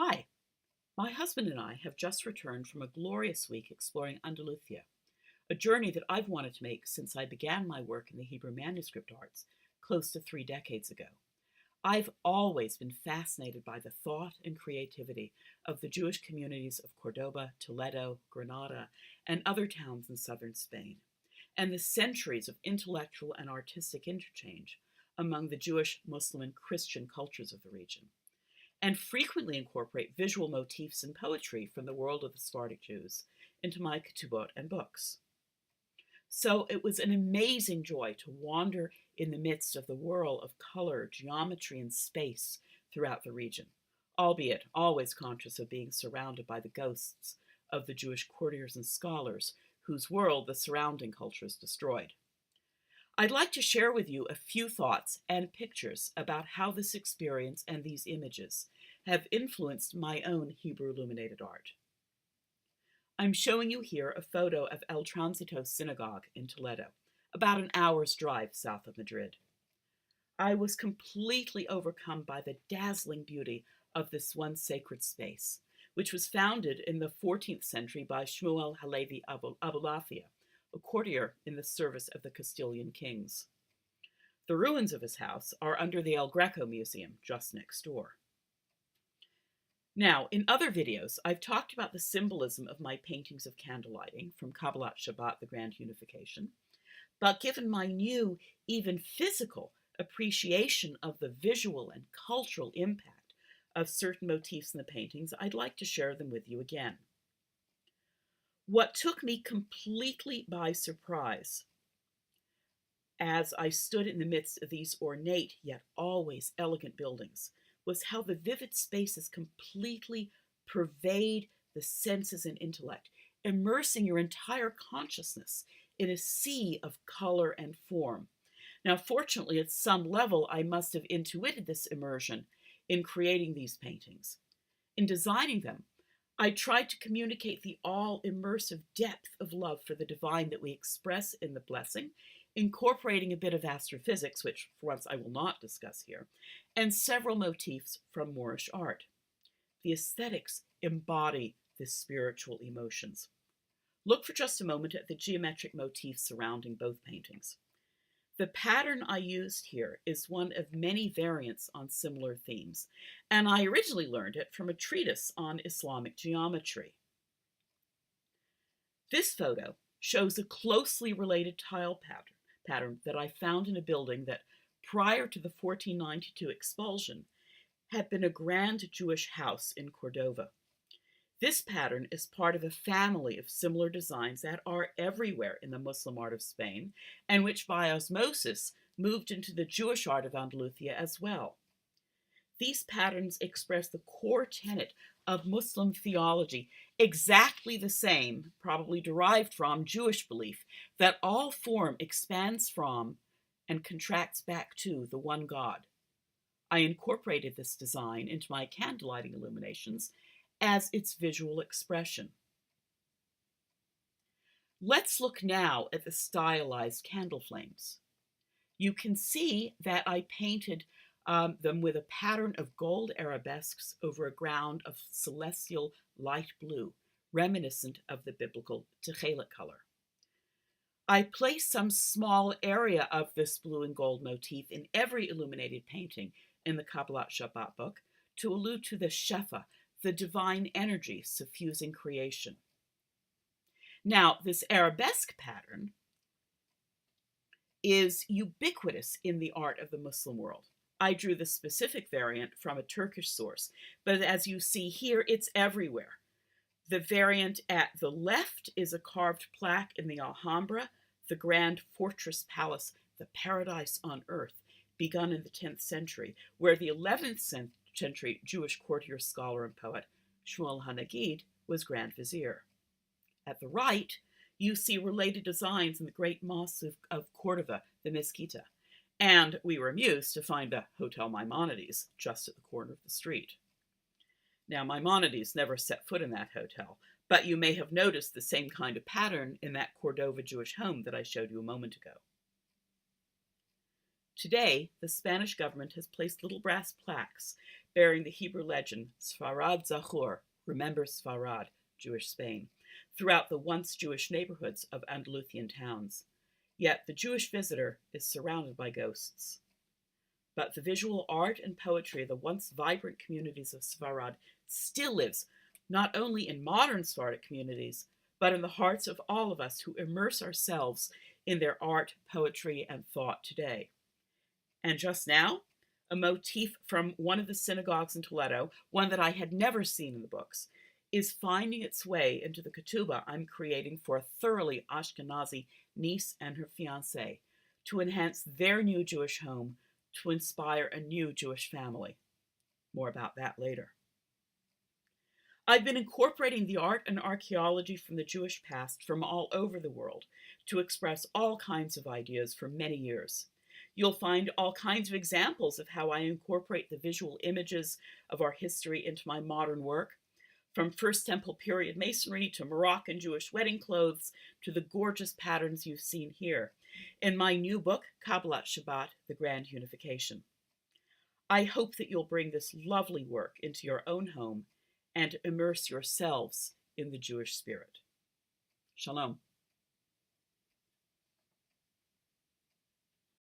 Hi, my husband and I have just returned from a glorious week exploring Andalusia, a journey that I've wanted to make since I began my work in the Hebrew manuscript arts close to 3 decades ago. I've always been fascinated by the thought and creativity of the Jewish communities of Cordoba, Toledo, Granada, and other towns in southern Spain, and the centuries of intellectual and artistic interchange among the Jewish, Muslim, and Christian cultures of the region, and frequently incorporate visual motifs and poetry from the world of the Sephardic Jews into my ketubot and books. So it was an amazing joy to wander in the midst of the whirl of color, geometry, and space throughout the region, albeit always conscious of being surrounded by the ghosts of the Jewish courtiers and scholars whose world the surrounding cultures destroyed. I'd like to share with you a few thoughts and pictures about how this experience and these images have influenced my own Hebrew illuminated art. I'm showing you here a photo of El Tránsito Synagogue in Toledo, about an hour's drive south of Madrid. I was completely overcome by the dazzling beauty of this once sacred space, which was founded in the 14th century by Shmuel Halevi Abulafia, a courtier in the service of the Castilian kings. The ruins of his house are under the El Greco Museum, just next door. Now, in other videos, I've talked about the symbolism of my paintings of candlelighting from Kabbalat Shabbat, the Grand Unification, but given my new, even physical appreciation of the visual and cultural impact of certain motifs in the paintings, I'd like to share them with you again. What took me completely by surprise as I stood in the midst of these ornate yet always elegant buildings was how the vivid spaces completely pervade the senses and intellect, immersing your entire consciousness in a sea of color and form. Now, fortunately, at some level, I must have intuited this immersion in creating these paintings. In designing them, I tried to communicate the all-immersive depth of love for the divine that we express in the blessing, incorporating a bit of astrophysics, which for once I will not discuss here, and several motifs from Moorish art. The aesthetics embody the spiritual emotions. Look for just a moment at the geometric motifs surrounding both paintings. The pattern I used here is one of many variants on similar themes, and I originally learned it from a treatise on Islamic geometry. This photo shows a closely related tile pattern that I found in a building that, prior to the 1492 expulsion, had been a grand Jewish house in Cordova. This pattern is part of a family of similar designs that are everywhere in the Muslim art of Spain, and which by osmosis moved into the Jewish art of Andalusia as well. These patterns express the core tenet of Muslim theology, exactly the same, probably derived from, Jewish belief that all form expands from and contracts back to the one God. I incorporated this design into my candlelighting illuminations as its visual expression. Let's look now at the stylized candle flames. You can see that I painted them with a pattern of gold arabesques over a ground of celestial light blue, reminiscent of the biblical Techelet color. I placed some small area of this blue and gold motif in every illuminated painting in the Kabbalat Shabbat book to allude to the Shefa, the divine energy suffusing creation. Now, this arabesque pattern is ubiquitous in the art of the Muslim world. I drew the specific variant from a Turkish source, but as you see here, it's everywhere. The variant at the left is a carved plaque in the Alhambra, the grand fortress palace, the paradise on earth, begun in the 10th century, where the 11th century Jewish courtier, scholar, and poet Shmuel HaNagid was Grand Vizier. At the right, you see related designs in the great mosque of Cordova, the Mezquita, and we were amused to find the Hotel Maimonides just at the corner of the street. Now, Maimonides never set foot in that hotel, but you may have noticed the same kind of pattern in that Cordova Jewish home that I showed you a moment ago. Today, the Spanish government has placed little brass plaques bearing the Hebrew legend Sfarad Zachor, remember Sfarad, Jewish Spain, throughout the once Jewish neighborhoods of Andalusian towns. Yet the Jewish visitor is surrounded by ghosts. But the visual art and poetry of the once vibrant communities of Sfarad still lives, not only in modern Sephardic communities, but in the hearts of all of us who immerse ourselves in their art, poetry, and thought today. And just now, a motif from one of the synagogues in Toledo, one that I had never seen in the books, is finding its way into the ketubah I'm creating for a thoroughly Ashkenazi niece and her fiancé to enhance their new Jewish home, to inspire a new Jewish family. More about that later. I've been incorporating the art and archaeology from the Jewish past from all over the world to express all kinds of ideas for many years. You'll find all kinds of examples of how I incorporate the visual images of our history into my modern work, from First Temple period masonry to Moroccan Jewish wedding clothes to the gorgeous patterns you've seen here in my new book, Kabbalat Shabbat, the Grand Unification. I hope that you'll bring this lovely work into your own home and immerse yourselves in the Jewish spirit. Shalom.